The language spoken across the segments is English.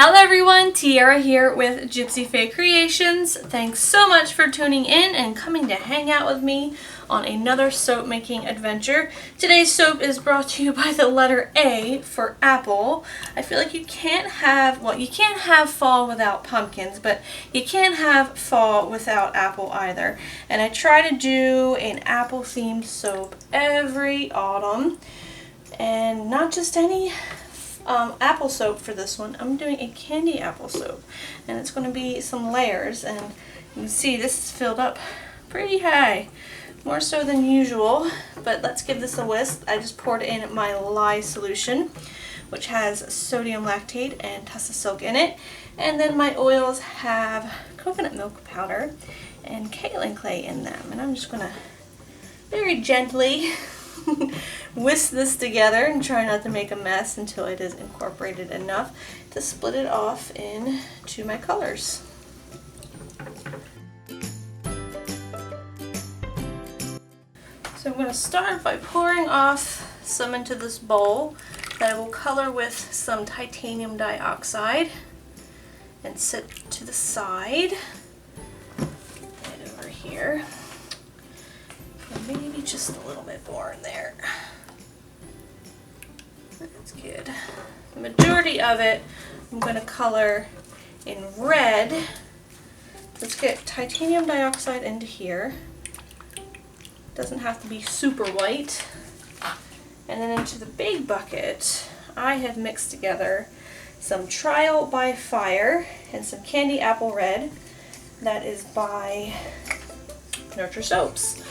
Hello everyone, Tiara here with Gypsyfae Creations. Thanks so much for tuning in and coming to hang out with me on another soap making adventure. Today's soap is brought to you by the letter A for apple. I feel like you can't have, well, you can't have fall without pumpkins, but you can't have fall without apple either. And I try to do an apple themed soap every autumn, and not just any apple soap for this one. I'm doing a candy apple soap, and it's going to be some layers, and you can see this is filled up pretty high, more so than usual, but let's give this a whisk. I just poured in my lye solution, which has sodium lactate and tussa silk in it, and then my oils have coconut milk powder and kaolin clay in them, and I'm just going to very gently whisk this together and try not to make a mess until it is incorporated enough to split it off into my colors. So I'm going to start by pouring off some into this bowl that I will color with some titanium dioxide and set to the side. Right over here. Maybe just a little bit more in there. That's good. The majority of it I'm going to color in red. Let's get titanium dioxide into here. Doesn't have to be super white. And then into the big bucket, I have mixed together some Trial by Fire and some Candy Apple Red. That is by Nurture Soaps.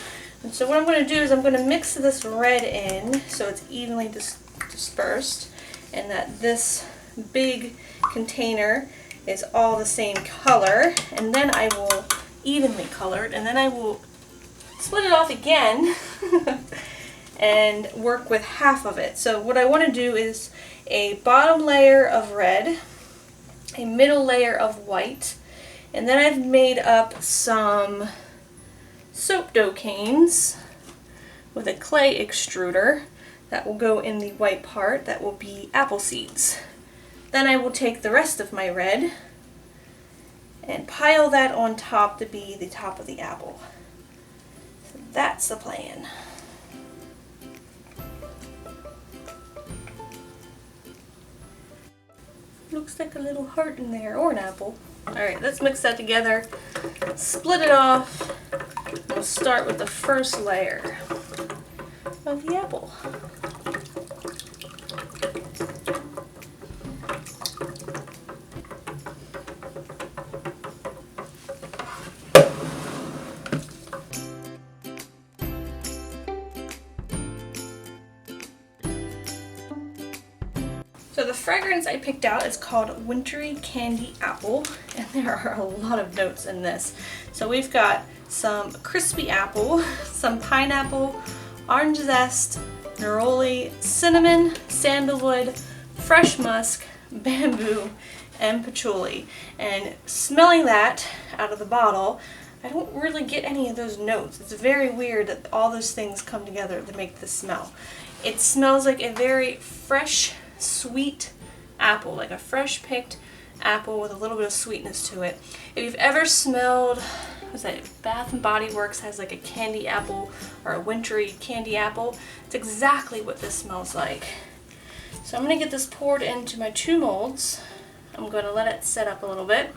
And so what I'm going to do is I'm going to mix this red in so it's evenly dispersed, and that this big container is all the same color, and then I will evenly color it, and then I will split it off again and work with half of it. So what I want to do is a bottom layer of red, a middle layer of white, and then I've made up some soap dough canes with a clay extruder that will go in the white part. That will be apple seeds. Then I will take the rest of my red and pile that on top to be the top of the apple. So that's the plan. Looks like a little heart in there, or an apple. Alright, let's mix that together, split it off. We'll start with the first layer of the apple. So the fragrance I picked out is called Wintry Candy Apple, and there are a lot of notes in this. So we've got some crispy apple, some pineapple, orange zest, neroli, cinnamon, sandalwood, fresh musk, bamboo, and patchouli. And smelling that out of the bottle, I don't really get any of those notes. It's very weird that all those things come together to make this smell. It smells like a very fresh, sweet apple, like a fresh picked apple with a little bit of sweetness to it. If you've ever smelled, what's that, Bath and Body Works has like a candy apple or a wintry candy apple, it's exactly what this smells like. So I'm going to get this poured into my 2 molds. I'm going to let it set up a little bit,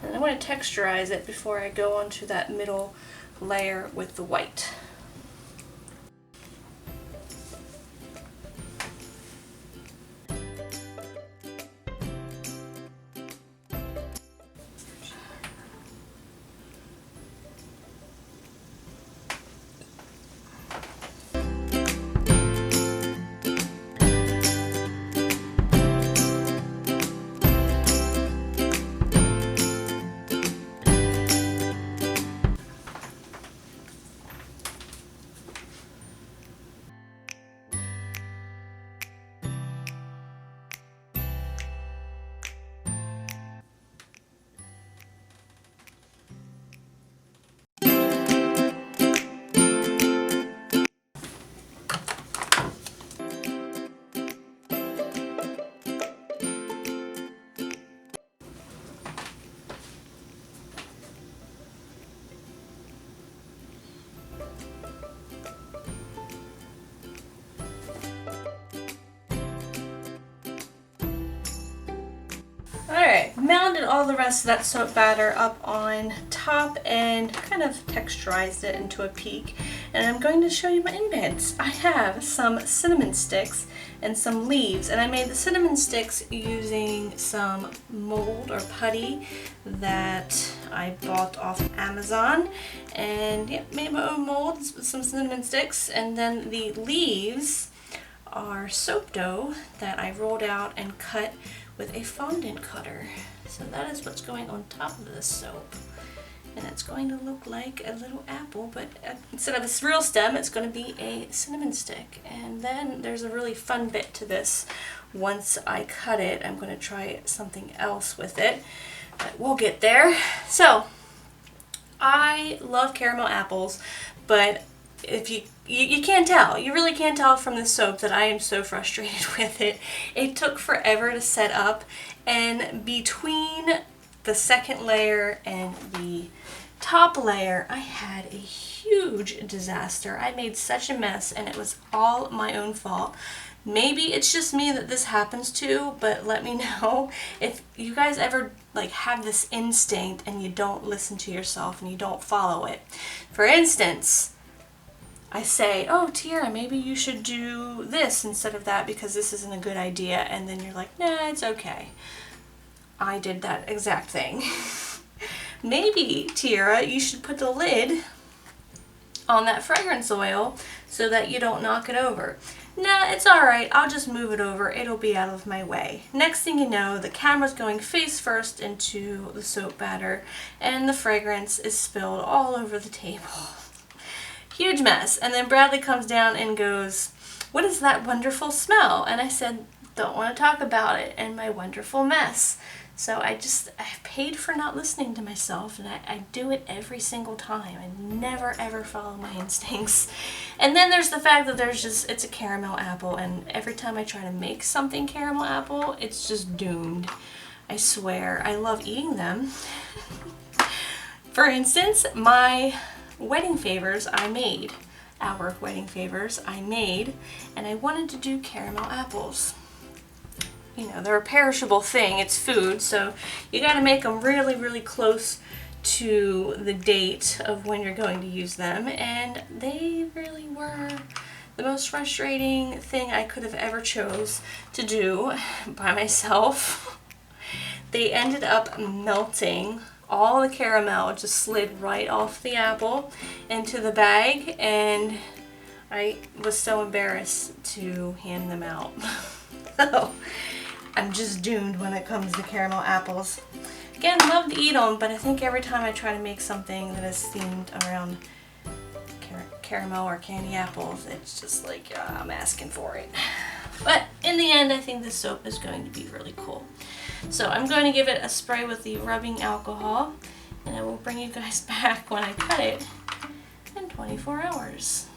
and I want to texturize it before I go onto that middle layer with the white. mounded all the rest of that soap batter up on top and kind of texturized it into a peak. And I'm going to show you my embeds. I have some cinnamon sticks and some leaves, and I made the cinnamon sticks using some mold or putty that I bought off Amazon, and yeah, made my own molds with some cinnamon sticks. And then the leaves are soap dough that I rolled out and cut with a fondant cutter. So that is what's going on top of this soap. And it's going to look like a little apple, but instead of a real stem, it's going to be a cinnamon stick. And then there's a really fun bit to this. Once I cut it, I'm going to try something else with it, but we'll get there. So, I love caramel apples, but if you can't tell, you really can't tell from the soap that I am so frustrated with it. It took forever to set up, and between the second layer and the top layer, I had a huge disaster. I made such a mess, and it was all my own fault. Maybe it's just me that this happens to, but let me know if you guys ever like have this instinct and you don't listen to yourself and you don't follow it. For instance, I say, oh, Tierra, maybe you should do this instead of that because this isn't a good idea, and then you're like, nah, it's okay. I did that exact thing. Maybe, Tierra, you should put the lid on that fragrance oil so that you don't knock it over. Nah, it's alright, I'll just move it over, it'll be out of my way. Next thing you know, the camera's going face first into the soap batter, and the fragrance is spilled all over the table. Huge mess. And then Bradley comes down and goes, what is that wonderful smell? And I said, don't want to talk about it and my wonderful mess. So I paid for not listening to myself, and I do it every single time. I never ever follow my instincts. And then there's the fact that it's a caramel apple, and every time I try to make something caramel apple, it's just doomed. I swear, I love eating them. For instance, my wedding favors I made, our wedding favors I made, and I wanted to do caramel apples. You know, they're a perishable thing, it's food, so you gotta make them really, really close to the date of when you're going to use them, and they really were the most frustrating thing I could have ever chose to do by myself. They ended up melting. All the caramel just slid right off the apple into the bag, and I was so embarrassed to hand them out. So I'm just doomed when it comes to caramel apples. Again, love to eat them, but I think every time I try to make something that is themed around caramel or candy apples, it's just like I'm asking for it. But in the end, I think this soap is going to be really cool. So I'm going to give it a spray with the rubbing alcohol, and I will bring you guys back when I cut it in 24 hours.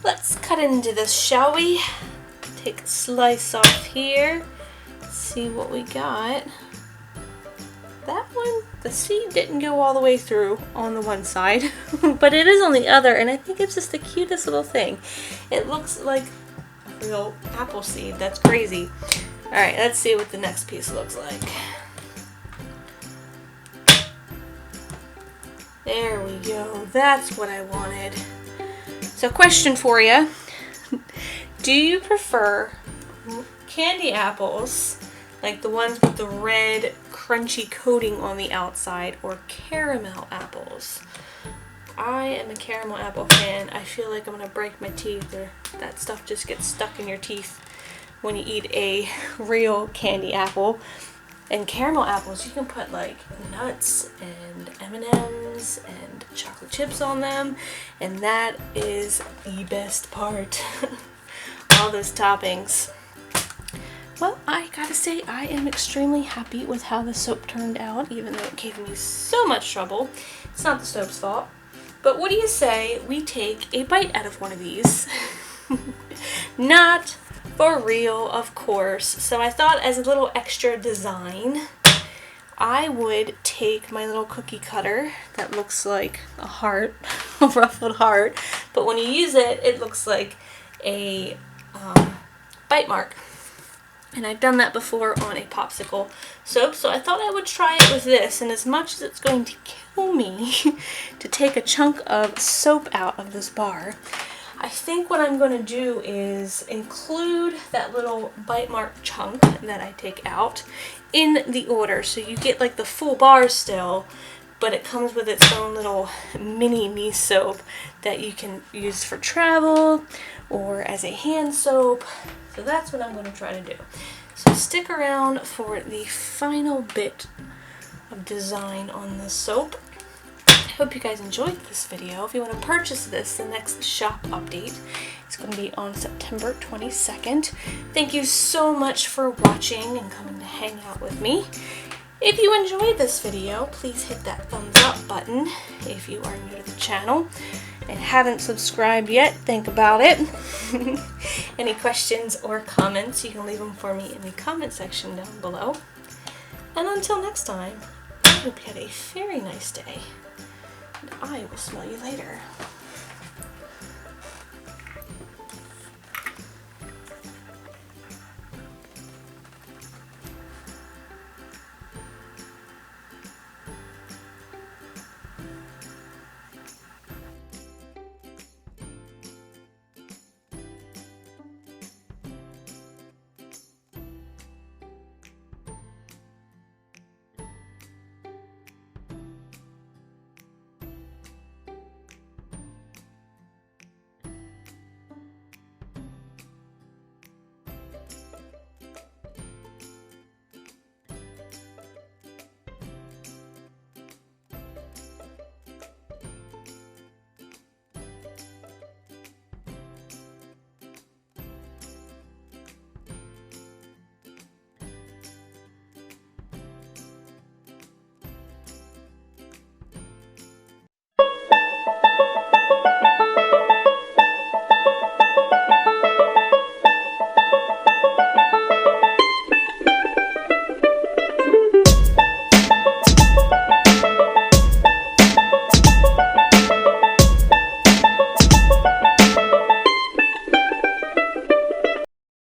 Let's cut into this, shall we? Take a slice off here, see what we got. That one, the seed didn't go all the way through on the one side, but it is on the other, and I think it's just the cutest little thing. It looks like a real apple seed. That's crazy. Alright, let's see what the next piece looks like. There we go. That's what I wanted. So, question for you. Do you prefer candy apples, like the ones with the red crunchy coating on the outside, or caramel apples? I am a caramel apple fan. I feel like I'm going to break my teeth, or that stuff just gets stuck in your teeth when you eat a real candy apple. And caramel apples, you can put like nuts and M&Ms and chocolate chips on them, and that is the best part. All those toppings. Well, I gotta say, I am extremely happy with how the soap turned out, even though it gave me so much trouble. It's not the soap's fault. But what do you say we take a bite out of one of these? Not For real, of course. So I thought as a little extra design, I would take my little cookie cutter that looks like a heart, a ruffled heart, but when you use it, it looks like a bite mark. And I've done that before on a popsicle soap, so I thought I would try it with this. And as much as it's going to kill me to take a chunk of soap out of this bar, I think what I'm going to do is include that little bite mark chunk that I take out in the order. So you get like the full bar still, but it comes with its own little mini me soap that you can use for travel or as a hand soap. So that's what I'm going to try to do. So stick around for the final bit of design on this soap. I hope you guys enjoyed this video. If you want to purchase this, the next shop update is going to be on September 22nd. Thank you so much for watching and coming to hang out with me. If you enjoyed this video, please hit that thumbs up button. If you are new to the channel and haven't subscribed yet, think about it. Any questions or comments, you can leave them for me in the comment section down below. And until next time, I hope you have a very nice day. And I will smell you later.